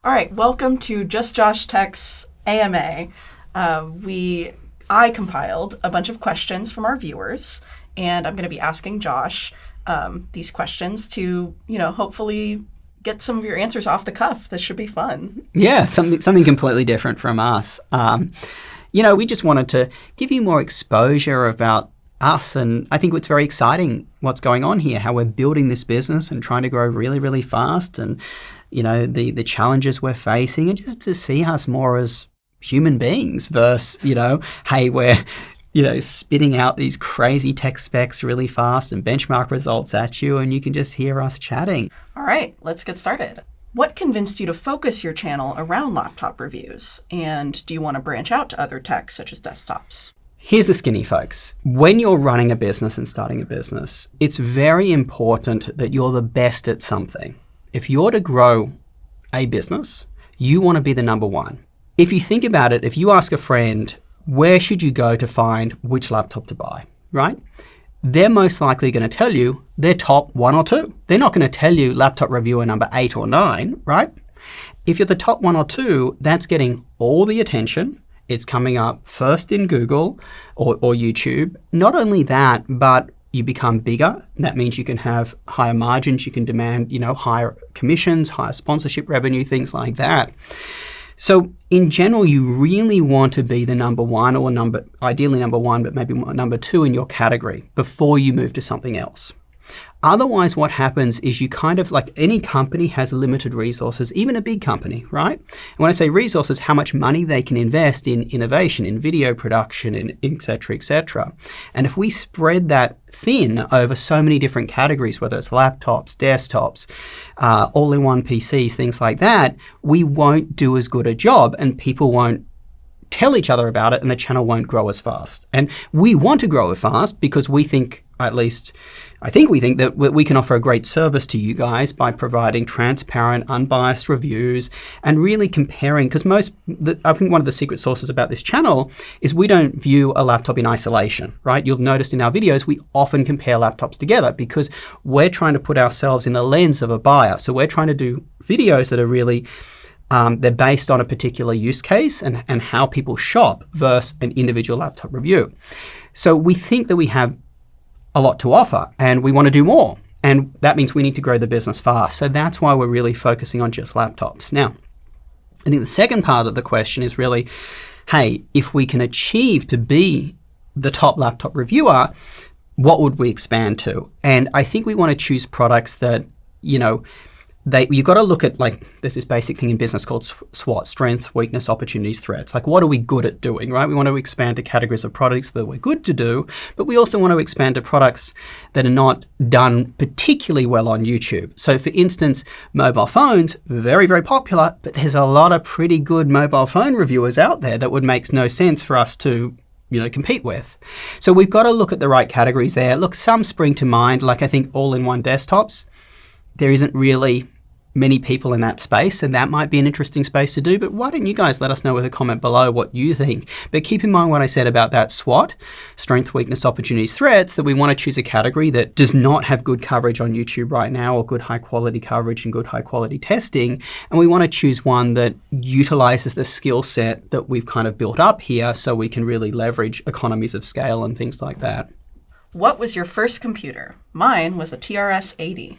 All right, welcome to Just Josh Tech's AMA. I compiled a bunch of questions from our viewers, and I'm going to be asking Josh these questions to, hopefully get some of your answers off the cuff. This should be fun. Yeah, something completely different from us. We just wanted to give you more exposure about us, and I think it's very exciting what's going on here, how we're building this business and trying to grow really, really fast, and the challenges we're facing, and just to see us more as human beings versus, hey, we're, spitting out these crazy tech specs really fast and benchmark results at you, and you can just hear us chatting. All right, let's get started. What convinced you to focus your channel around laptop reviews? And do you want to branch out to other tech such as desktops? Here's the skinny, folks. When you're running a business and starting a business, it's very important that you're the best at something. If you're to grow a business, you want to be the number one. If you think about it, if you ask a friend, where should you go to find which laptop to buy, right? They're most likely going to tell you their top one or two. They're not going to tell you laptop reviewer number 8 or 9, right? If you're the top 1 or 2, that's getting all the attention. It's coming up first in Google or YouTube. Not only that, but you become bigger. That means you can have higher margins. You can demand, higher commissions, higher sponsorship revenue, things like that. So in general, you really want to be the number one or ideally number one, but maybe number 2 in your category before you move to something else. Otherwise, what happens is you kind of, like any company has limited resources, even a big company, right? And when I say resources, how much money they can invest in innovation, in video production, and et cetera, et cetera. And if we spread that thin over so many different categories, whether it's laptops, desktops, all-in-one PCs, things like that, we won't do as good a job, and people won't tell each other about it, and the channel won't grow as fast. And we want to grow fast because we think, at least I think we think, that we can offer a great service to you guys by providing transparent, unbiased reviews and really comparing, because I think one of the secret sources about this channel is we don't view a laptop in isolation, right? You'll notice in our videos, we often compare laptops together because we're trying to put ourselves in the lens of a buyer. So we're trying to do videos that are really they're based on a particular use case and how people shop versus an individual laptop review. So we think that we have a lot to offer and we want to do more. And that means we need to grow the business fast. So that's why we're really focusing on just laptops. Now, I think the second part of the question is really, hey, if we can achieve to be the top laptop reviewer, what would we expand to? And I think we want to choose products that, you've got to look at, there's this basic thing in business called SWOT, strength, weakness, opportunities, threats. What are we good at doing, right? We want to expand to categories of products that we're good to do, but we also want to expand to products that are not done particularly well on YouTube. So for instance, mobile phones, very, very popular, but there's a lot of pretty good mobile phone reviewers out there that would make no sense for us to compete with. So we've got to look at the right categories there. Look, some spring to mind, I think all-in-one desktops. There isn't really many people in that space, and that might be an interesting space to do, but why don't you guys let us know with a comment below what you think. But keep in mind what I said about that SWOT, strength, weakness, opportunities, threats, that we want to choose a category that does not have good coverage on YouTube right now, or good high quality coverage and good high quality testing, and we want to choose one that utilizes the skill set that we've kind of built up here so we can really leverage economies of scale and things like that. What was your first computer? Mine was a TRS-80.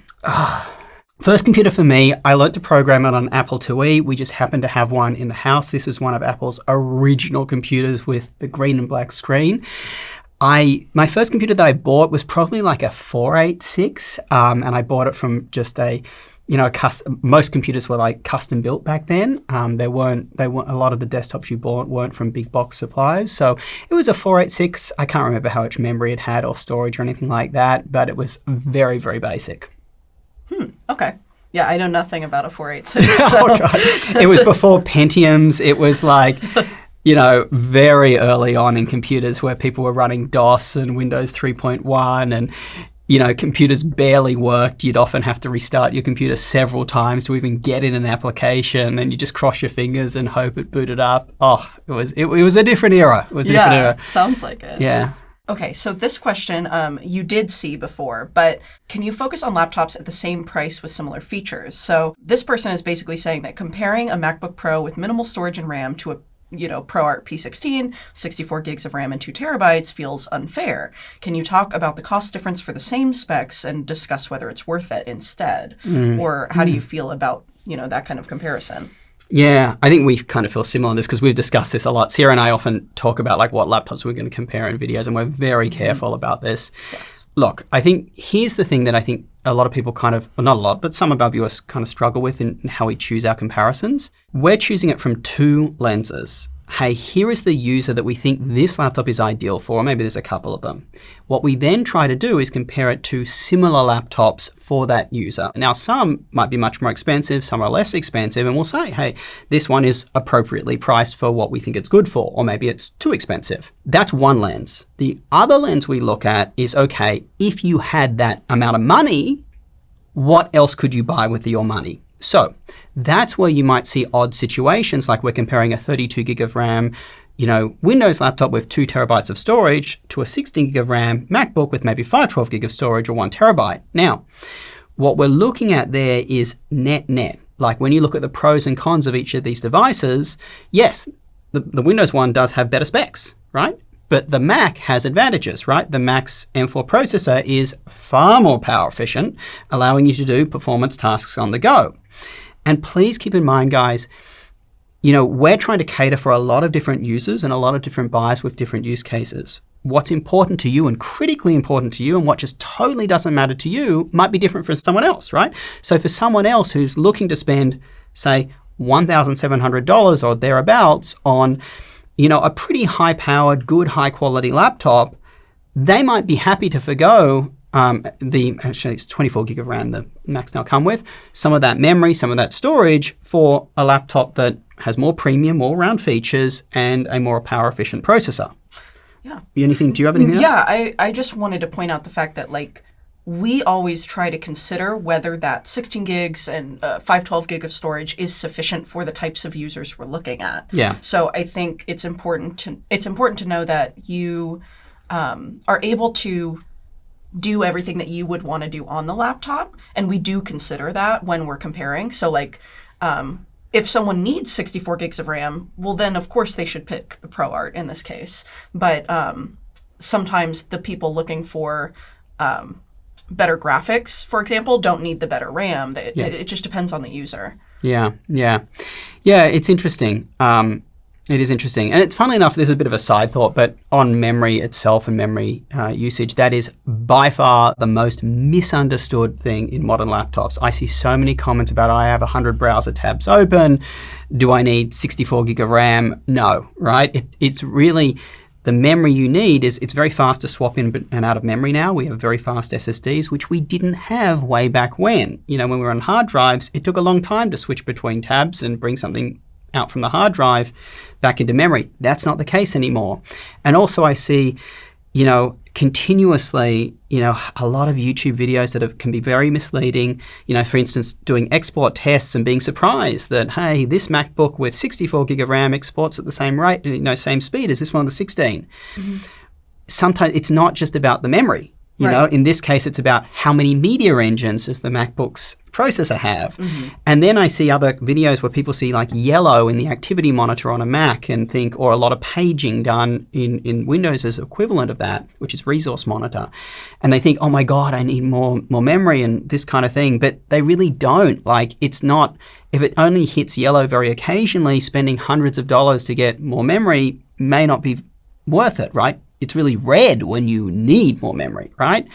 First computer for me, I learned to program it on Apple IIe. We just happened to have one in the house. This is one of Apple's original computers with the green and black screen. My first computer that I bought was probably a 486, and I bought it from just most computers were custom built back then. They weren't a lot of the desktops you bought weren't from big box suppliers. So it was a 486. I can't remember how much memory it had or storage or anything like that, but it was very, very basic. Okay. Yeah, I know nothing about a 486. So. Oh, God. It was before Pentiums. It was very early on in computers where people were running DOS and Windows 3.1 and, computers barely worked. You'd often have to restart your computer several times to even get in an application, and you just cross your fingers and hope it booted up. Oh, it was a different era. It was a different era. Sounds like it. Yeah. Okay, so this question you did see before, but can you focus on laptops at the same price with similar features? So this person is basically saying that comparing a MacBook Pro with minimal storage and RAM to a ProArt P16, 64 gigs of RAM and 2 terabytes feels unfair. Can you talk about the cost difference for the same specs and discuss whether it's worth it instead? Or how do you feel about, that kind of comparison? Yeah, I think we kind of feel similar on this because we've discussed this a lot. Sierra and I often talk about like what laptops we're going to compare in videos, and we're very careful about this. Yes. Look, I think here's the thing that I think a lot of people well, not a lot, but some of our viewers kind of struggle with in how we choose our comparisons. We're choosing it from two lenses. Hey, here is the user that we think this laptop is ideal for, or maybe there's a couple of them. What we then try to do is compare it to similar laptops for that user. Now, some might be much more expensive, some are less expensive, and we'll say, hey, this one is appropriately priced for what we think it's good for, or maybe it's too expensive. That's one lens. The other lens we look at is, okay, if you had that amount of money, what else could you buy with your money? So that's where you might see odd situations, like we're comparing a 32 gig of RAM, Windows laptop with 2 terabytes of storage to a 16 gig of RAM MacBook with maybe 512 gig of storage or 1 terabyte. Now, what we're looking at there is net. Like when you look at the pros and cons of each of these devices, yes, the Windows one does have better specs, right? But the Mac has advantages, right? The Mac's M4 processor is far more power efficient, allowing you to do performance tasks on the go. And please keep in mind, guys, we're trying to cater for a lot of different users and a lot of different buyers with different use cases. What's important to you and critically important to you and what just totally doesn't matter to you might be different for someone else, right? So for someone else who's looking to spend, say, $1,700 or thereabouts on a pretty high-powered, good, high-quality laptop, they might be happy to forgo actually it's 24 gig of RAM the Macs now come with, some of that memory, some of that storage for a laptop that has more premium, more round features, and a more power-efficient processor. Yeah. Do you have anything else? Yeah, I just wanted to point out the fact that, we always try to consider whether that 16 gigs and 512 gig of storage is sufficient for the types of users we're looking at. Yeah. So I think it's important to know that you are able to do everything that you would want to do on the laptop, and we do consider that when we're comparing. So if someone needs 64 gigs of RAM, well then of course they should pick the ProArt in this case. But sometimes the people looking for better graphics, for example, don't need the better RAM. It just depends on the user. Yeah, it's interesting. It is interesting. And it's funnily enough, there's a bit of a side thought, but on memory itself and memory usage, that is by far the most misunderstood thing in modern laptops. I see so many comments about, I have 100 browser tabs open. Do I need 64 gig of RAM? No, right? It's really... The memory you need it's very fast to swap in and out of memory now. We have very fast SSDs, which we didn't have way back when. When we were on hard drives, it took a long time to switch between tabs and bring something out from the hard drive back into memory. That's not the case anymore. And also I see, continuously, a lot of YouTube videos that can be very misleading. For instance, doing export tests and being surprised that, hey, this MacBook with 64 gig of RAM exports at the same rate, same speed as this one with the 16. Mm-hmm. Sometimes it's not just about the memory. In this case, it's about how many media engines does the MacBook's processor have. Mm-hmm. And then I see other videos where people see yellow in the activity monitor on a Mac and think, or a lot of paging done in Windows as equivalent of that, which is resource monitor. And they think, oh my God, I need more memory and this kind of thing. But they really don't. It's not, if it only hits yellow very occasionally, spending hundreds of dollars to get more memory may not be worth it, right? It's really red when you need more memory, right?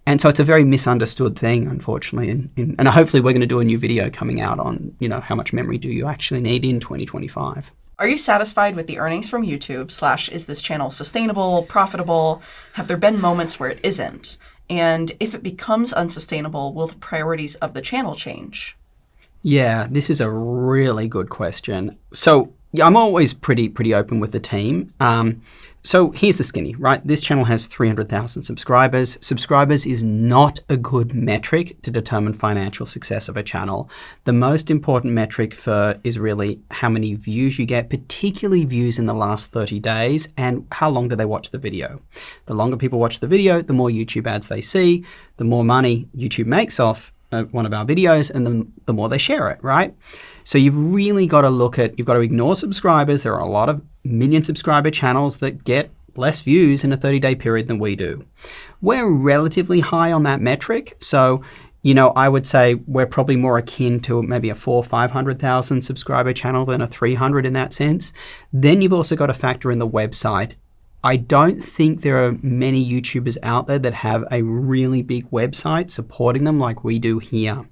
And so it's a very misunderstood thing, unfortunately. And hopefully we're going to do a new video coming out on, how much memory do you actually need in 2025. Are you satisfied with the earnings from YouTube / is this channel sustainable, profitable? Have there been moments where it isn't? And if it becomes unsustainable, will the priorities of the channel change? Yeah, this is a really good question. So Yeah, I'm always pretty open with the team. So here's the skinny, right? This channel has 300,000 subscribers. Subscribers is not a good metric to determine financial success of a channel. The most important metric is really how many views you get, particularly views in the last 30 days, and how long do they watch the video. The longer people watch the video, the more YouTube ads they see, the more money YouTube makes off one of our videos, and the more they share it, right? So you've really got to you've got to ignore subscribers. There are a lot of million subscriber channels that get less views in a 30-day period than we do. We're relatively high on that metric. So, I would say we're probably more akin to maybe a 400,000 or 500,000 subscriber channel than a 300 in that sense. Then you've also got to factor in the website. I don't think there are many YouTubers out there that have a really big website supporting them like we do here.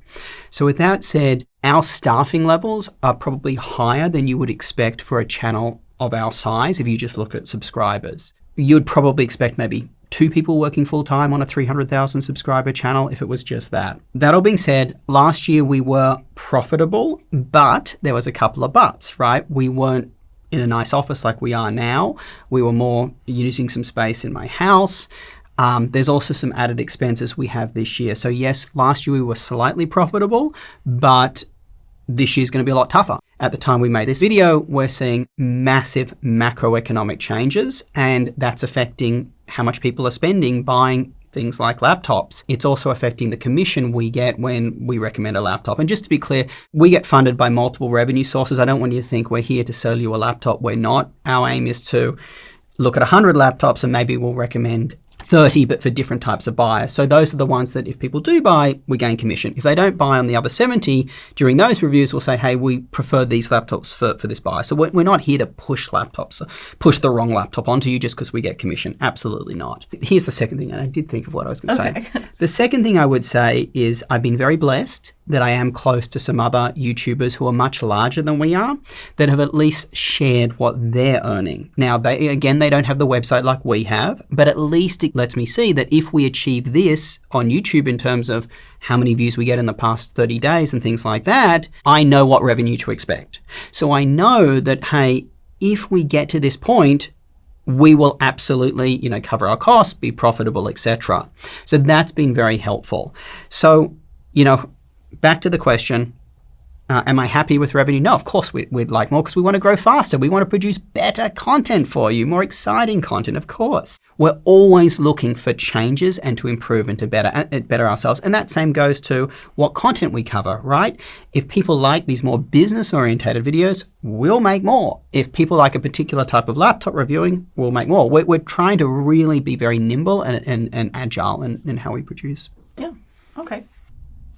So with that said, our staffing levels are probably higher than you would expect for a channel of our size if you just look at subscribers. You'd probably expect maybe 2 people working full-time on a 300,000 subscriber channel if it was just that. That all being said, last year we were profitable, but there was a couple of buts, right? We weren't in a nice office like we are now. We were more using some space in my house. There's also some added expenses we have this year. So yes, last year we were slightly profitable, but this year's going to be a lot tougher. At the time we made this video, we're seeing massive macroeconomic changes, and that's affecting how much people are spending buying things like laptops. It's also affecting the commission we get when we recommend a laptop. And just to be clear, we get funded by multiple revenue sources. I don't want you to think we're here to sell you a laptop. We're not. Our aim is to look at 100 laptops and maybe we'll recommend 30, but for different types of buyers. So those are the ones that if people do buy, we gain commission. If they don't buy on the other 70, during those reviews, we'll say, hey, we prefer these laptops for this buyer. So we're not here to push laptops, push the wrong laptop onto you just because we get commission. Absolutely not. Here's the second thing, and I did think of what I was going to say. The second thing I would say is I've been very blessed that I am close to some other YouTubers who are much larger than we are that have at least shared what they're earning. Now, they don't have the website like we have, but at least it lets me see that if we achieve this on YouTube in terms of how many views we get in the past 30 days and things like that, I know what revenue to expect. So I know that, hey, if we get to this point, we will absolutely, cover our costs, be profitable, etc. So that's been very helpful. So, back to the question, am I happy with revenue? No, of course we'd like more because we want to grow faster. We want to produce better content for you, more exciting content, of course. We're always looking for changes and to improve and to better ourselves. And that same goes to what content we cover, right? If people like these more business-oriented videos, we'll make more. If people like a particular type of laptop reviewing, we'll make more. We're trying to really be very nimble and agile in how we produce. Yeah, okay.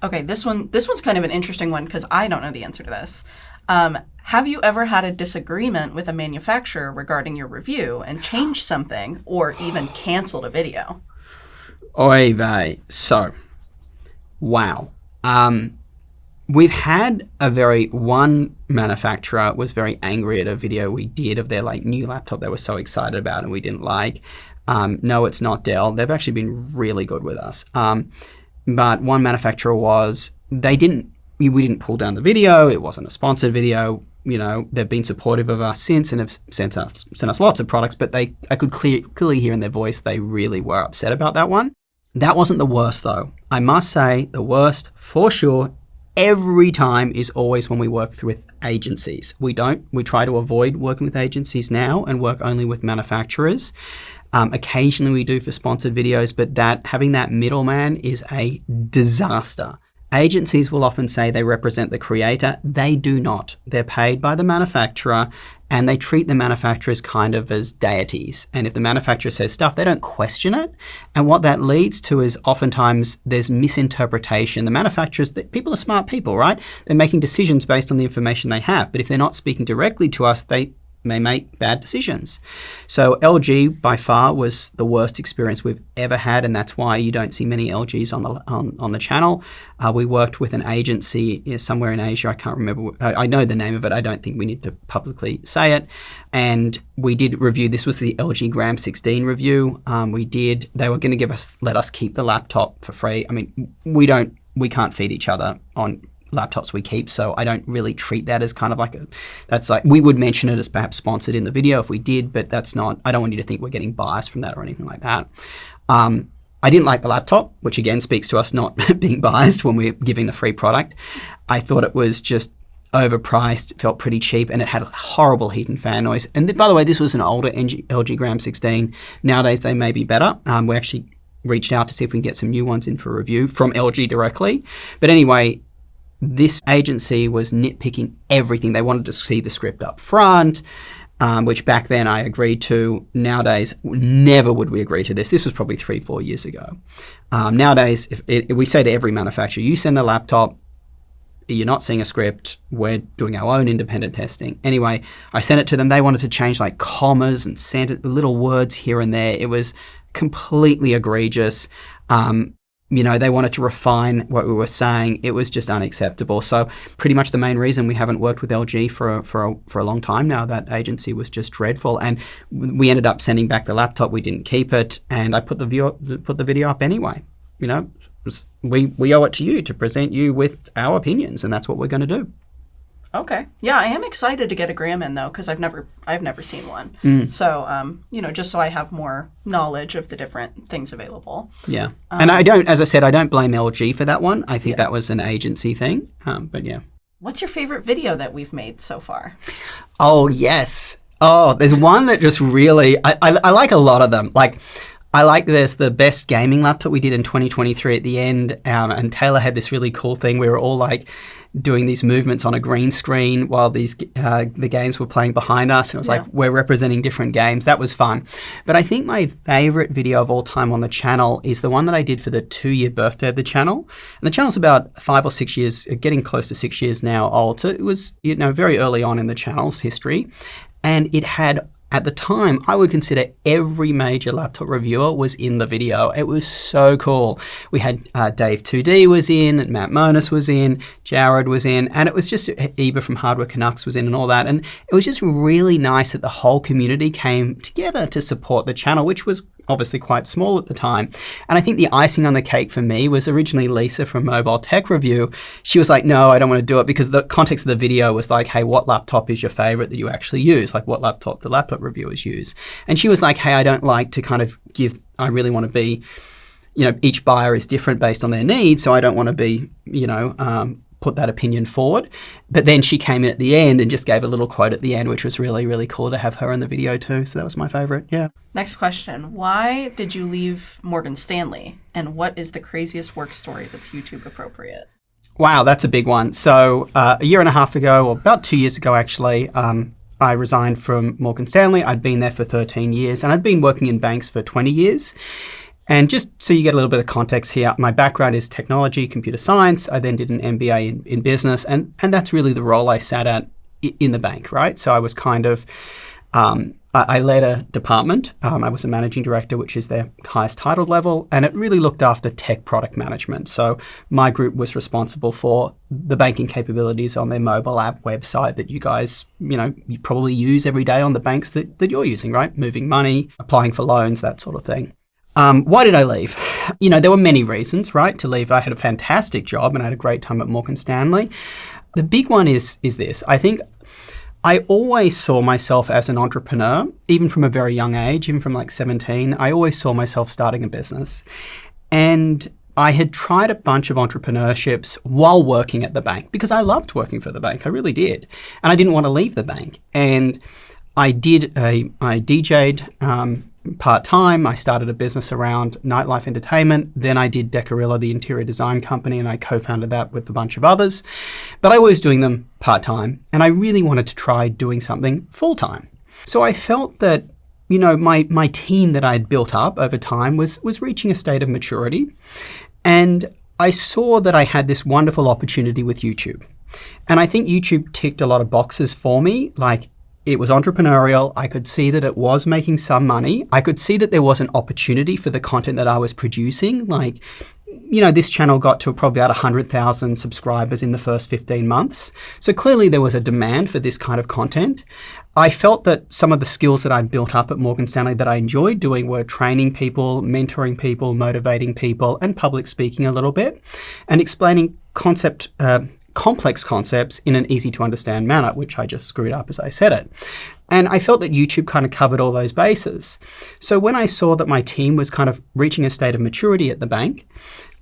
Okay, this one's kind of an interesting one because I don't know the answer to this. Have you ever had a disagreement with a manufacturer regarding your review and changed something or even canceled a video? Oy vey. So, wow. We've had one manufacturer was very angry at a video we did of their new laptop they were so excited about and we didn't like. No, it's not Dell. They've actually been really good with us. But one manufacturer we didn't pull down the video. It wasn't a sponsored video. They've been supportive of us since and have sent us lots of products, but I could clearly hear in their voice they really were upset about that one. That wasn't the worst though. I must say the worst for sure every time is always when we work with agencies. We try to avoid working with agencies now and work only with manufacturers. Occasionally we do for sponsored videos, but having that middleman is a disaster. Agencies will often say they represent the creator. They do not. They're paid by the manufacturer and they treat the manufacturers kind of as deities. And if the manufacturer says stuff, they don't question it. And what that leads to is oftentimes there's misinterpretation. The manufacturers, people are smart people, right? They're making decisions based on the information they have. But if they're not speaking directly to us, they may make bad decisions. So LG by far was the worst experience we've ever had, and that's why you don't see many LGs on the channel. We worked with an agency somewhere in Asia. I can't remember. I know the name of it. I don't think we need to publicly say it. And we did review. This was the LG Gram 16 review. They were going to let us keep the laptop for free. I mean, we can't feed each other on laptops we keep, so I don't really treat that as kind of like we would mention it as perhaps sponsored in the video if we did, but that's not, I don't want you to think we're getting biased from that or anything like that. I didn't like the laptop, which again speaks to us not being biased when we're giving the free product. I thought it was just overpriced, felt pretty cheap, and it had horrible heat and fan noise. And by the way, this was an older LG Gram 16. Nowadays, they may be better. We actually reached out to see if we can get some new ones in for review from LG directly. But anyway, this agency was nitpicking everything. They wanted to see the script up front, which back then I agreed to. Nowadays, never would we agree to this. This was probably 3-4 years ago. Nowadays, if we say to every manufacturer, you send the laptop, you're not seeing a script, we're doing our own independent testing. Anyway, I sent it to them. They wanted to change like commas and little words here and there. It was completely egregious. They wanted to refine what we were saying. It was just unacceptable. So pretty much the main reason we haven't worked with LG for a long time now, that agency was just dreadful. And we ended up sending back the laptop. We didn't keep it. And I put the video up anyway. We owe it to you to present you with our opinions, and that's what we're going to do. Okay. Yeah, I am excited to get a Gram in though, because I've never seen one. So, just so I have more knowledge of the different things available. Yeah. And as I said, I don't blame LG for that one. I think that was an agency thing. But yeah. What's your favorite video that we've made so far? Oh, yes. Oh, there's one that just really, I like a lot of them. Like, I like this, the best gaming laptop we did in 2023 at the end, and Taylor had this really cool thing. We were all like doing these movements on a green screen while the games were playing behind us, and it was like we're representing different games. That was fun. But I think my favorite video of all time on the channel is the one that I did for the 2-year birthday of the channel. And the channel's about 5 or 6 years, getting close to 6 years now old. So it was very early on in the channel's history, and it had, at the time, I would consider every major laptop reviewer was in the video. It was so cool. We had Dave 2D was in, and Matt Monis was in, Jared was in, and it was just Eva from Hardware Canucks was in and all that. And it was just really nice that the whole community came together to support the channel, which was obviously quite small at the time. And I think the icing on the cake for me was originally Lisa from Mobile Tech Review. She was like, no, I don't want to do it, because the context of the video was like, hey, what laptop is your favorite that you actually use? Like what laptop the laptop reviewers use. And she was like, hey, I don't like to kind of I really want to be, each buyer is different based on their needs. So I don't want to be, put that opinion forward. But then she came in at the end and just gave a little quote at the end, which was really, really cool to have her in the video too. So that was my favorite. Yeah. Next question. Why did you leave Morgan Stanley? And what is the craziest work story that's YouTube appropriate? Wow, that's a big one. So a year and a half ago, or about 2 years ago actually, I resigned from Morgan Stanley. I'd been there for 13 years and I'd been working in banks for 20 years. And just so you get a little bit of context here, my background is technology, computer science. I then did an MBA in business, and that's really the role I sat at in the bank, right? So I was kind of, I led a department. I was a managing director, which is their highest titled level, and it really looked after tech product management. So my group was responsible for the banking capabilities on their mobile app website that you guys, you probably use every day on the banks that you're using, right? Moving money, applying for loans, that sort of thing. Why did I leave? There were many reasons, right, to leave. I had a fantastic job and I had a great time at Morgan Stanley. The big one is this. I think I always saw myself as an entrepreneur, even from a very young age, even from like 17. I always saw myself starting a business. And I had tried a bunch of entrepreneurships while working at the bank because I loved working for the bank. I really did. And I didn't want to leave the bank. And I DJ'd part-time. I started a business around nightlife entertainment. Then I did Decorilla, the interior design company, and I co-founded that with a bunch of others. But I was doing them part-time, and I really wanted to try doing something full-time. So I felt that, my team that I had built up over time was reaching a state of maturity. And I saw that I had this wonderful opportunity with YouTube. And I think YouTube ticked a lot of boxes for me, like it was entrepreneurial. I could see that it was making some money. I could see that there was an opportunity for the content that I was producing. Like, this channel got to probably about 100,000 subscribers in the first 15 months. So clearly there was a demand for this kind of content. I felt that some of the skills that I'd built up at Morgan Stanley that I enjoyed doing were training people, mentoring people, motivating people, and public speaking a little bit, and explaining complex concepts in an easy to understand manner, which I just screwed up as I said it. And I felt that YouTube kind of covered all those bases. So when I saw that my team was kind of reaching a state of maturity at the bank,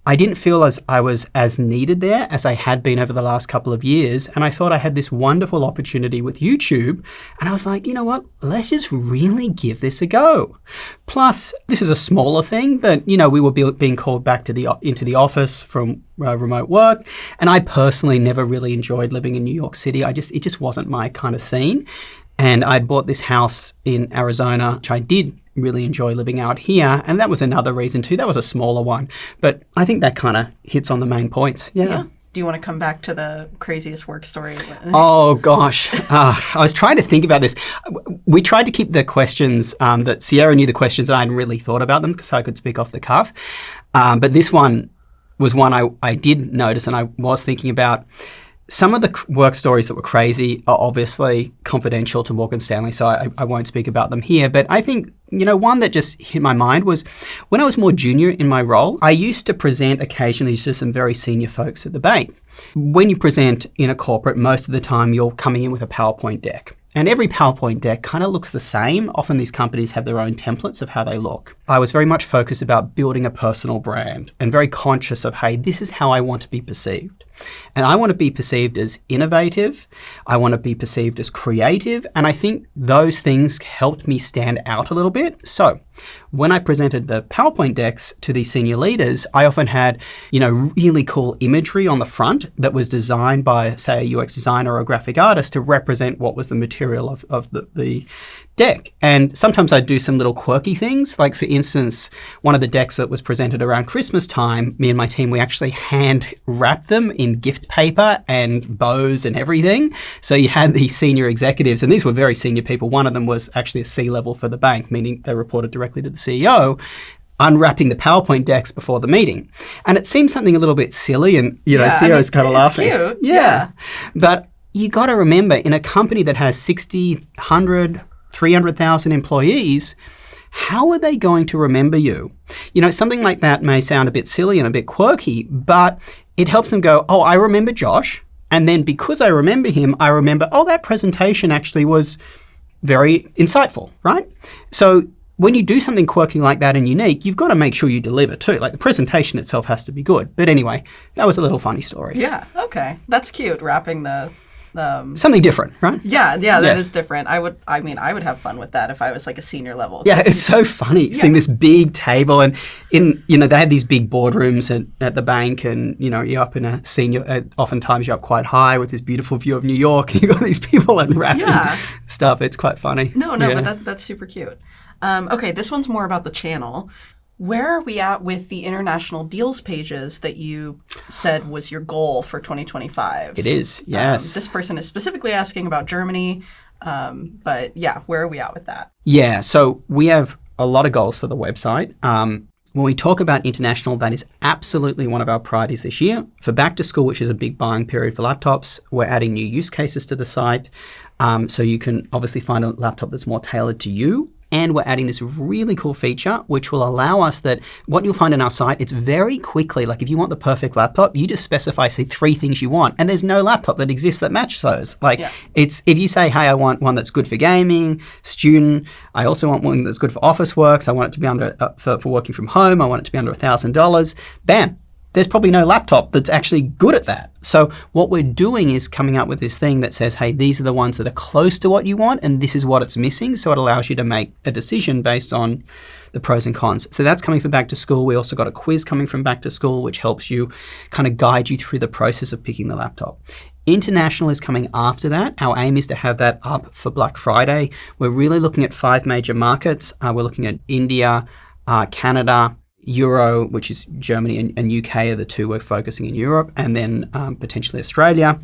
I didn't feel as I was as needed there as I had been over the last couple of years. And I thought I had this wonderful opportunity with YouTube. And I was like, you know what? Let's just really give this a go. Plus, this is a smaller thing, but, you know, we were being called back to into the office from remote work. And I personally never really enjoyed living in New York City. It just wasn't my kind of scene. And I'd bought this house in Arizona, which I did really enjoy living out here. And that was another reason too. That was a smaller one. But I think that kind of hits on the main points. Yeah. Do you want to come back to the craziest work story? Oh, gosh. I was trying to think about this. We tried to keep the questions that Sierra knew the questions and I hadn't really thought about them because I could speak off the cuff. But this one was one I did notice and I was thinking about. Some of the work stories that were crazy are obviously confidential to Morgan Stanley, so I won't speak about them here. But I think, you know, one that just hit my mind was when I was more junior in my role, I used to present occasionally to some very senior folks at the bank. When you present in a corporate, most of the time you're coming in with a PowerPoint deck. And every PowerPoint deck kind of looks the same. Often these companies have their own templates of how they look. I was very much focused about building a personal brand and very conscious of, hey, this is how I want to be perceived. And I want to be perceived as innovative. I want to be perceived as creative. And I think those things helped me stand out a little bit. So when I presented the PowerPoint decks to these senior leaders, I often had, you know, really cool imagery on the front that was designed by, say, a UX designer or a graphic artist to represent what was the material of the deck. And sometimes I'd do some little quirky things. Like, for instance, one of the decks that was presented around Christmas time, me and my team, we actually hand wrapped them in gift paper and bows and everything. So you had these senior executives, and these were very senior people. One of them was actually a C-level for the bank, meaning they reported directly to the CEO, unwrapping the PowerPoint decks before the meeting. And it seemed something a little bit silly, and, you know, Sierra's kind of laughing. Cute. Yeah. But you got to remember, in a company that has 60, 100, 300,000 employees, how are they going to remember you? You know, something like that may sound a bit silly and a bit quirky, but it helps them go, oh, I remember Josh. And then because I remember him, I remember, oh, that presentation actually was very insightful, right? So when you do something quirky like that and unique, you've got to make sure you deliver too. Like, the presentation itself has to be good. But anyway, that was a little funny story. Yeah, okay. That's cute, wrapping the... something different, right? Yeah, that is different. I would have fun with that if I was like a senior level. Yeah, it's so funny seeing this big table, and they had these big boardrooms at the bank, and, you know, you're up in a senior, oftentimes you're up quite high with this beautiful view of New York, and you've got these people unwrapping stuff. It's quite funny. No, but that's super cute. Okay, this one's more about the channel. Where are we at with the international deals pages that you said was your goal for 2025? It is, yes. This person is specifically asking about Germany, but yeah, where are we at with that? Yeah, so we have a lot of goals for the website. When we talk about international, that is absolutely one of our priorities this year. For back to school, which is a big buying period for laptops, we're adding new use cases to the site. So you can obviously find a laptop that's more tailored to you. And we're adding this really cool feature, which will allow us that what you'll find on our site, it's very quickly, like if you want the perfect laptop, you just specify, say, 3 things you want. And there's no laptop that exists that matches those. It's, if you say, hey, I want one that's good for gaming, student, I also want one that's good for office works, I want it to be under, for working from home, I want it to be under $1,000, bam. There's probably no laptop that's actually good at that. So what we're doing is coming up with this thing that says, hey, these are the ones that are close to what you want, and this is what it's missing. So it allows you to make a decision based on the pros and cons. So that's coming from back to school. We also got a quiz coming from back to school, which helps you kind of guide you through the process of picking the laptop. International is coming after that. Our aim is to have that up for Black Friday. We're really looking at 5 major markets. We're looking at India, Canada, Euro, which is Germany and UK are the 2 we're focusing in Europe, and then potentially Australia.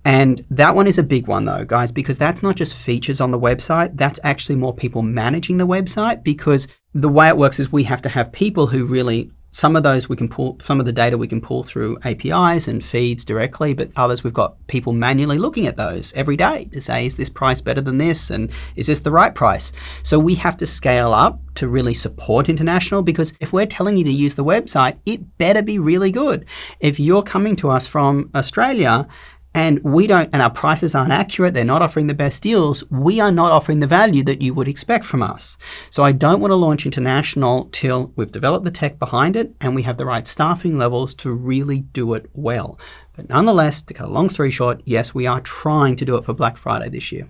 And that one is a big one though, guys, because that's not just features on the website, that's actually more people managing the website, because the way it works is we have to have people who really Some of those we can pull, some of the data we can pull through APIs and feeds directly, but others we've got people manually looking at those every day to say, is this price better than this? And is this the right price? So we have to scale up to really support international, because if we're telling you to use the website, it better be really good. If you're coming to us from Australia and our prices aren't accurate, they're not offering the best deals, we are not offering the value that you would expect from us. So I don't want to launch international till we've developed the tech behind it and we have the right staffing levels to really do it well. But nonetheless, to cut a long story short, yes, we are trying to do it for Black Friday this year.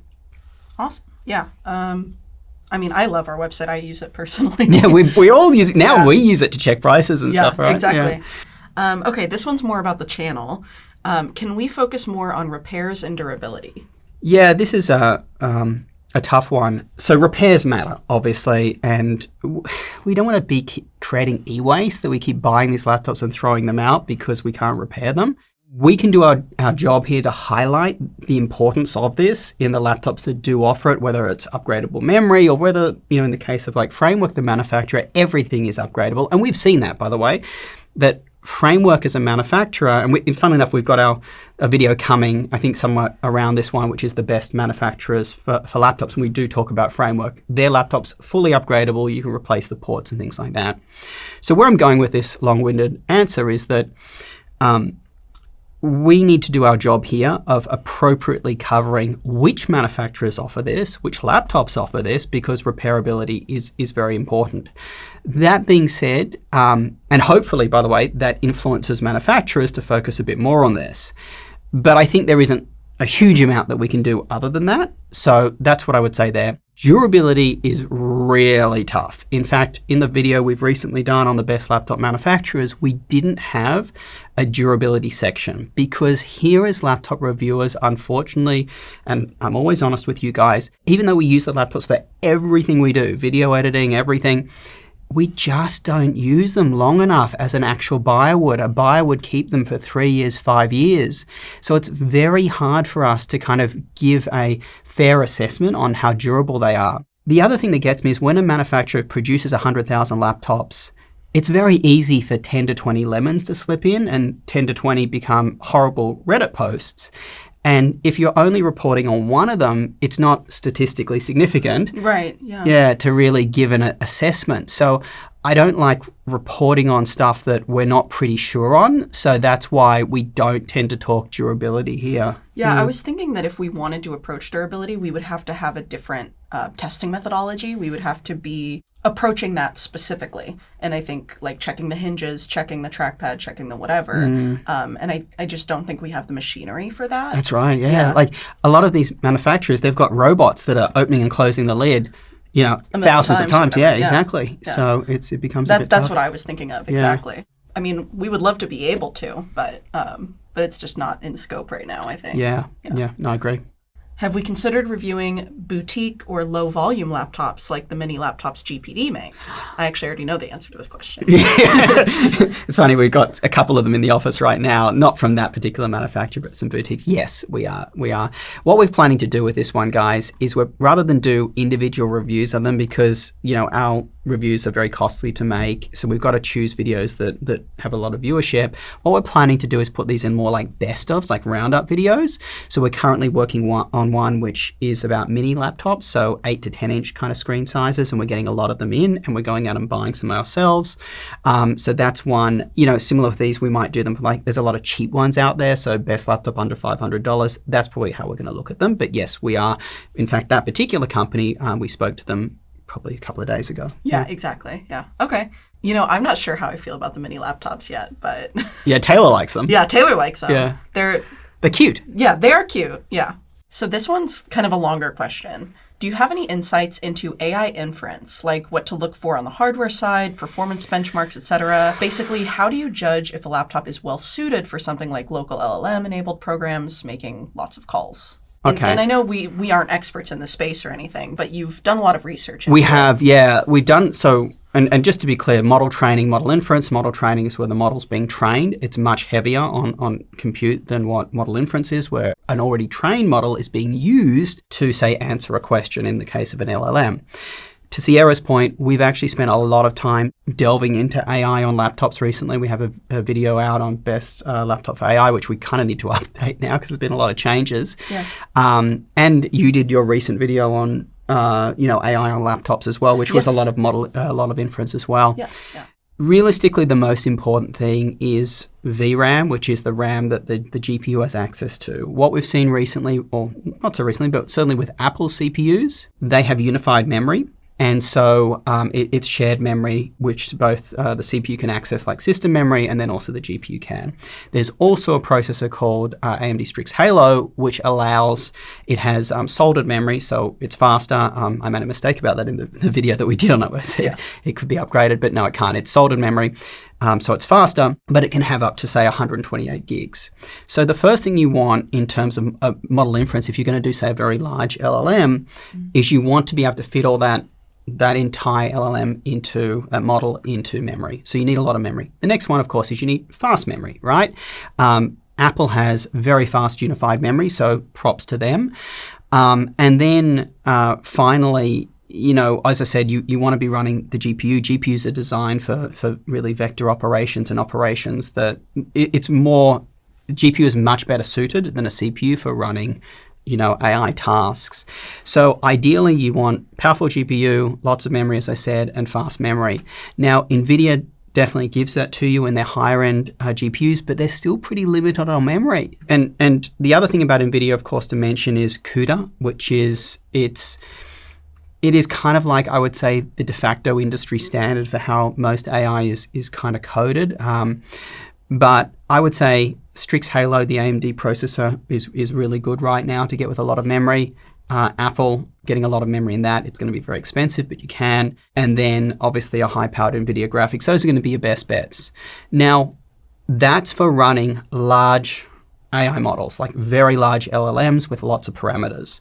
Awesome. Yeah. I mean, I love our website. I use it personally. Yeah, we all use it. Now we use it to check prices and stuff, right? Exactly. Yeah. Okay, this one's more about the channel. Can we focus more on repairs and durability? Yeah, this is a tough one. So repairs matter, obviously, and we don't want to be creating e-waste that we keep buying these laptops and throwing them out because we can't repair them. We can do our job here to highlight the importance of this in the laptops that do offer it, whether it's upgradable memory or whether, in the case of like Framework, the manufacturer, everything is upgradable. And we've seen that, by the way, that Framework as a manufacturer, and funnily enough, we've got a video coming, I think somewhat around this one, which is the best manufacturers for laptops. And we do talk about Framework. Their laptops fully upgradable. You can replace the ports and things like that. So where I'm going with this long-winded answer is that we need to do our job here of appropriately covering which manufacturers offer this, which laptops offer this, because repairability is very important. That being said, and hopefully, by the way, that influences manufacturers to focus a bit more on this. But I think there isn't a huge amount that we can do other than that. So that's what I would say there. Durability is really tough. In fact, in the video we've recently done on the best laptop manufacturers, we didn't have a durability section because here as laptop reviewers, unfortunately, and I'm always honest with you guys, even though we use the laptops for everything we do, video editing, everything, we just don't use them long enough as an actual buyer would. A buyer would keep them for 3 years, 5 years. So it's very hard for us to kind of give a fair assessment on how durable they are. The other thing that gets me is when a manufacturer produces 100,000 laptops, it's very easy for 10 to 20 lemons to slip in and 10 to 20 become horrible Reddit posts. And if you're only reporting on one of them, it's not statistically significant. Right, yeah. Yeah, to really give an assessment. So I don't like reporting on stuff that we're not pretty sure on. So that's why we don't tend to talk durability here. Yeah, I was thinking that if we wanted to approach durability, we would have to have a different testing methodology. We would have to be approaching that specifically. And I think like checking the hinges, checking the trackpad, checking the whatever. And I just don't think we have the machinery for that. That's right, yeah. Like a lot of these manufacturers, they've got robots that are opening and closing the lid, thousands of times. Yeah, exactly. Yeah. So it becomes a bit That's tough. what I was thinking of, exactly. Yeah. I mean, we would love to be able to, but it's just not in scope right now, I think. Yeah, no, I agree. Have we considered reviewing boutique or low-volume laptops like the mini laptops GPD makes? I actually already know the answer to this question. It's funny, we've got a couple of them in the office right now, not from that particular manufacturer, but some boutiques. Yes, we are. What we're planning to do with this one, guys, is rather than do individual reviews of them, because, our reviews are very costly to make, so we've got to choose videos that have a lot of viewership. What we're planning to do is put these in more like best-ofs, like roundup videos. So we're currently working on one which is about mini laptops, so 8 to 10 inch kind of screen sizes, and we're getting a lot of them in, and we're going out and buying some ourselves. So that's one. Similar with these, we might do them for there's a lot of cheap ones out there, so best laptop under $500. That's probably how we're going to look at them. But yes, we are. In fact, that particular company, we spoke to them probably a couple of days ago. Yeah, exactly. Yeah. Okay. I'm not sure how I feel about the mini laptops yet, but... Yeah, Taylor likes them. Yeah, Taylor likes them. Yeah. They're cute. Yeah, they are cute. Yeah. So this one's kind of a longer question. Do you have any insights into AI inference, like what to look for on the hardware side, performance benchmarks, etc.? Basically, how do you judge if a laptop is well suited for something like local LLM-enabled programs making lots of calls? Okay. And I know we aren't experts in the space or anything, but you've done a lot of research. We have, yeah. We've done so. And just to be clear, model training, model inference. Model training is where the model's being trained. It's much heavier on compute than what model inference is, where an already trained model is being used to, say, answer a question in the case of an LLM. To Sierra's point, we've actually spent a lot of time delving into AI on laptops recently. We have a video out on best laptop for AI, which we kind of need to update now because there's been a lot of changes. Yeah. And you did your recent video on AI on laptops as well, which was a lot of inference as well. Yes. Yeah. Realistically, the most important thing is VRAM, which is the RAM that the GPU has access to. What we've seen recently, or not so recently, but certainly with Apple CPUs, they have unified memory. And so it's shared memory, which both the CPU can access like system memory and then also the GPU can. There's also a processor called AMD Strix Halo, which it has soldered memory, so it's faster. I made a mistake about that in the video that we did on it, where I said it could be upgraded, but no, it can't. It's soldered memory. So it's faster, but it can have up to, say, 128 gigs. So the first thing you want in terms of model inference, if you're going to do, say, a very large LLM, is you want to be able to fit all that entire LLM into that model into memory. So you need a lot of memory. The next one, of course, is you need fast memory, right? Apple has very fast unified memory, so props to them. And then finally, as I said, you want to be running the GPU. GPUs are designed for really vector operations and operations that GPU is much better suited than a CPU for running AI tasks. So ideally you want powerful GPU, lots of memory, as I said, and fast memory. Now, NVIDIA definitely gives that to you in their higher end GPUs, but they're still pretty limited on memory. And the other thing about NVIDIA, of course, to mention is CUDA, which is it is kind of like, I would say, the de facto industry standard for how most AI is kind of coded. But I would say Strix Halo, the AMD processor, is really good right now to get with a lot of memory. Apple, getting a lot of memory in that, it's going to be very expensive, but you can. And then obviously a high-powered NVIDIA graphics. Those are going to be your best bets. Now, that's for running large AI models, like very large LLMs with lots of parameters.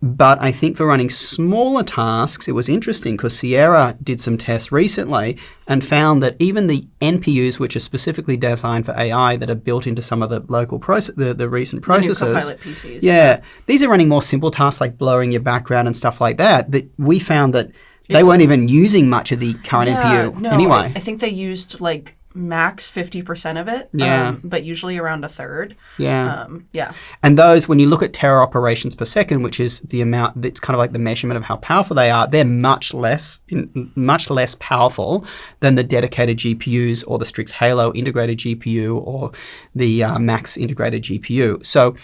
But I think for running smaller tasks, it was interesting because Sierra did some tests recently and found that even the NPUs, which are specifically designed for AI, that are built into some of the local the recent processors, the new Copilot PCs. These are running more simple tasks like blurring your background and stuff like that. That we found that they weren't even using much of the current NPU anyway. I think they used like max 50% of it, but usually around a third. And those, when you look at tera operations per second, which is the amount, it's kind of like the measurement of how powerful they are, they're much less powerful than the dedicated GPUs or the Strix Halo integrated GPU or the Max integrated GPU. So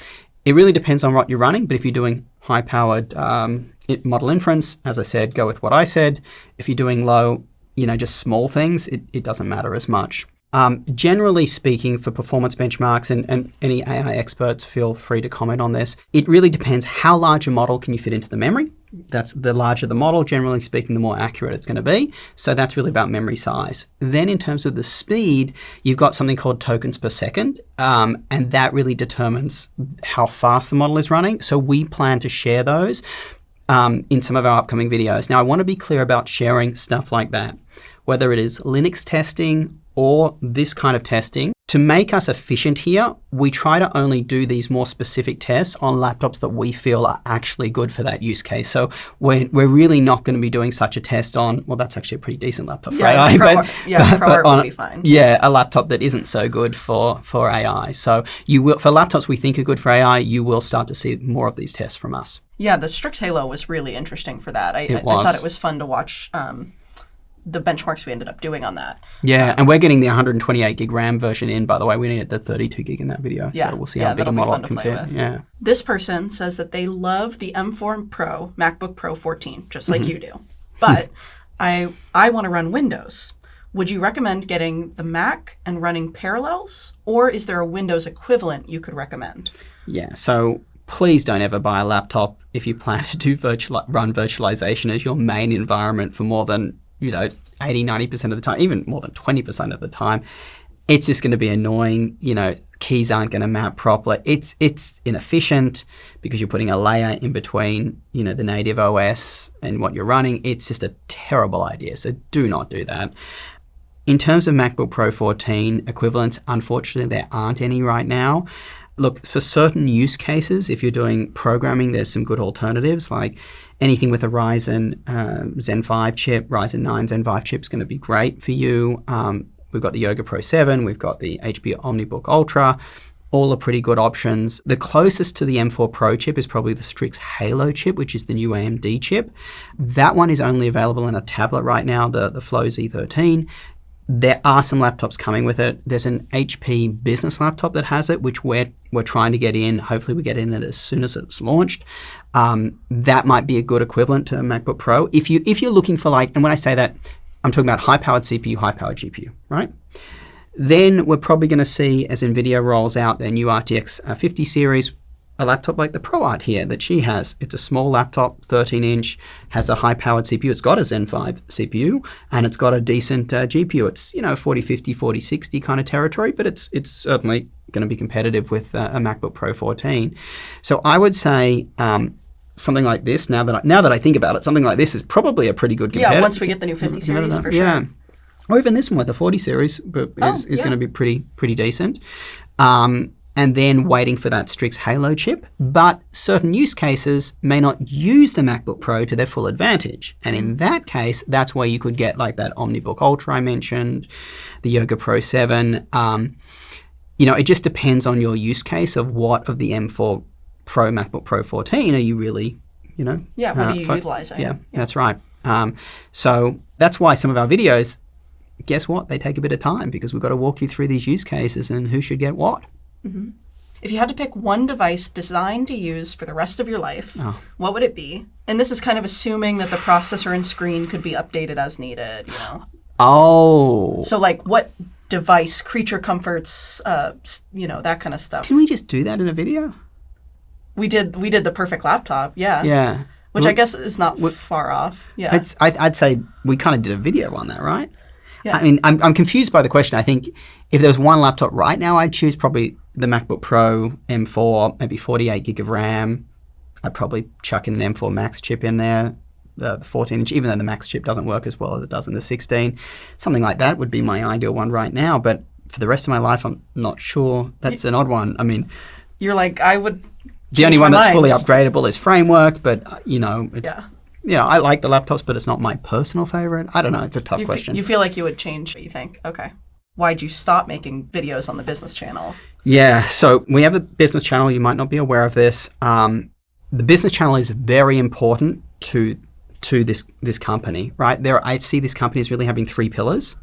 it really depends on what you're running, but if you're doing high-powered model inference, as I said, go with what I said. If you're doing low, just small things, it doesn't matter as much. Generally speaking, for performance benchmarks, and any AI experts feel free to comment on this, it really depends how large a model can you fit into the memory. That's the larger the model, generally speaking, the more accurate it's going to be. So that's really about memory size. Then in terms of the speed, you've got something called tokens per second, and that really determines how fast the model is running. So we plan to share those in some of our upcoming videos. Now, I want to be clear about sharing stuff like that, whether it is Linux testing or this kind of testing. To make us efficient here, we try to only do these more specific tests on laptops that we feel are actually good for that use case. So we're really not going to be doing such a test on, well, that's actually a pretty decent laptop for AI. Pro will be fine. Yeah, a laptop that isn't so good for AI. So you will, for laptops we think are good for AI, you will start to see more of these tests from us. Yeah, the Strix Halo was really interesting for that. I thought it was fun to watch the benchmarks we ended up doing on that. Yeah, and we're getting the 128 gig RAM version in, by the way. We needed the 32 gig in that video, so we'll see how big a model it can fit. Yeah. This person says that they love the M4 Pro, MacBook Pro 14, just like you do. But I want to run Windows. Would you recommend getting the Mac and running Parallels, or is there a Windows equivalent you could recommend? Yeah, so please don't ever buy a laptop if you plan to do run virtualization as your main environment for more than 80-90% of the time, even more than 20% of the time. It's just going to be annoying. Keys aren't going to map properly. It's inefficient because you're putting a layer in between, the native OS and what you're running. It's just a terrible idea. So do not do that. In terms of MacBook Pro 14 equivalents, unfortunately, there aren't any right now. Look, for certain use cases, if you're doing programming, there's some good alternatives, like anything with a Ryzen Zen 5 chip, Ryzen 9 Zen 5 chip is going to be great for you. We've got the Yoga Pro 7, we've got the HP OmniBook Ultra. All are pretty good options. The closest to the M4 Pro chip is probably the Strix Halo chip, which is the new AMD chip. That one is only available in a tablet right now, the Flow Z13. There are some laptops coming with it. There's an HP business laptop that has it, which we're trying to get in. Hopefully we get in it as soon as it's launched. That might be a good equivalent to a MacBook Pro. If you're looking for and when I say that, I'm talking about high-powered CPU, high-powered GPU, right? Then we're probably going to see, as NVIDIA rolls out their new RTX 50 series, a laptop like the ProArt here that she has. It's a small laptop, 13-inch, has a high-powered CPU. It's got a Zen 5 CPU, and it's got a decent GPU. It's 4050, 4060 kind of territory, but it's certainly going to be competitive with a MacBook Pro 14. So I would say something like this, now that I think about it, something like this is probably a pretty good competitor. Yeah, once we get the new 50 series, for sure. Yeah. Or even this one with the 40 series is going to be pretty decent. And then waiting for that Strix Halo chip. But certain use cases may not use the MacBook Pro to their full advantage. And in that case, that's where you could get like that OmniBook Ultra I mentioned, the Yoga Pro 7. It just depends on your use case of what of the M4 Pro, MacBook Pro 14 are you really, what are you utilizing? Yeah, that's right. So that's why some of our videos, guess what? They take a bit of time because we've got to walk you through these use cases and who should get what. Mm-hmm. If you had to pick one device designed to use for the rest of your life, what would it be? And this is kind of assuming that the processor and screen could be updated as needed, Oh. So what device, creature comforts, that kind of stuff. Can we just do that in a video? We did the perfect laptop, yeah. Yeah. Which I guess is not far off. Yeah. I'd say we kind of did a video on that, right? Yeah. I mean, I'm confused by the question. I think if there was one laptop right now, I'd choose probably the MacBook Pro M4, maybe 48 gig of RAM. I'd probably chuck in an M4 Max chip in there, the 14-inch, even though the Max chip doesn't work as well as it does in the 16. Something like that would be my ideal one right now. But for the rest of my life, I'm not sure. That's an odd one. I mean, you're like, I would. The only one that's fully upgradable is Framework, but it's. Yeah. I like the laptops, but it's not my personal favorite. I don't know. It's a tough question. You feel like you would change what you think. Okay. Why'd you stop making videos on the business channel? Yeah. So we have a business channel. You might not be aware of this. The business channel is very important to this company, right? I see this company as really having three pillars.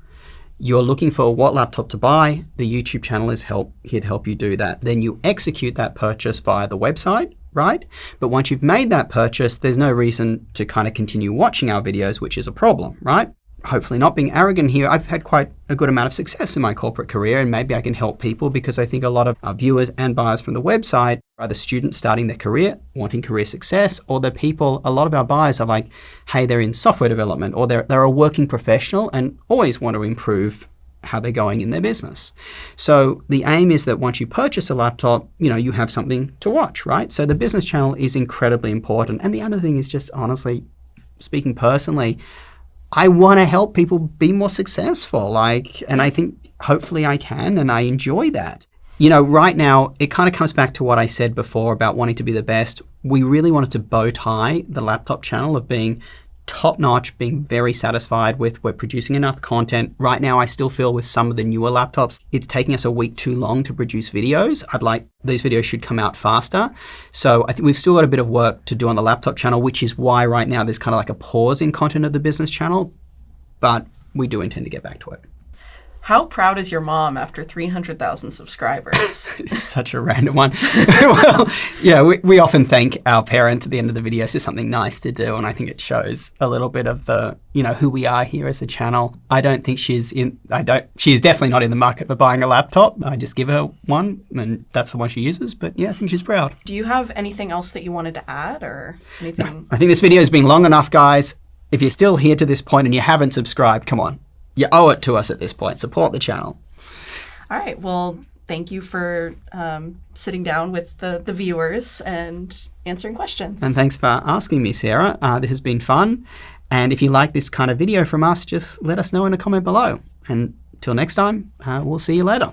You're looking for what laptop to buy. The YouTube channel is here to help you do that. Then you execute that purchase via the website, right? But once you've made that purchase, there's no reason to kind of continue watching our videos, which is a problem, right? Hopefully not being arrogant here, I've had quite a good amount of success in my corporate career, and maybe I can help people because I think a lot of our viewers and buyers from the website are either students starting their career, wanting career success, or the people, a lot of our buyers are like, hey, they're in software development, or they're a working professional and always want to improve how they're going in their business. So the aim is that once you purchase a laptop, you have something to watch, right? So the business channel is incredibly important. And the other thing is just honestly, speaking personally, I want to help people be more successful, and I think hopefully I can, and I enjoy that. Right now, it kind of comes back to what I said before about wanting to be the best. We really wanted to bow tie the laptop channel of being top-notch, being very satisfied with we're producing enough content. Right now, I still feel with some of the newer laptops, it's taking us a week too long to produce videos. I'd like these videos should come out faster. So I think we've still got a bit of work to do on the laptop channel, which is why right now there's kind of like a pause in content of the business channel, but we do intend to get back to it. How proud is your mom after 300,000 subscribers? This is such a random one. Well, yeah, we often thank our parents at the end of the videos for something nice to do, and I think it shows a little bit of the, who we are here as a channel. I don't think she is definitely not in the market for buying a laptop. I just give her one, and that's the one she uses, but yeah, I think she's proud. Do you have anything else that you wanted to add or anything? No, I think this video has been long enough, guys. If you're still here to this point and you haven't subscribed, come on. You owe it to us at this point. Support the channel. All right. Well, thank you for sitting down with the viewers and answering questions. And thanks for asking me, Sarah. This has been fun. And if you like this kind of video from us, just let us know in a comment below. And till next time, we'll see you later.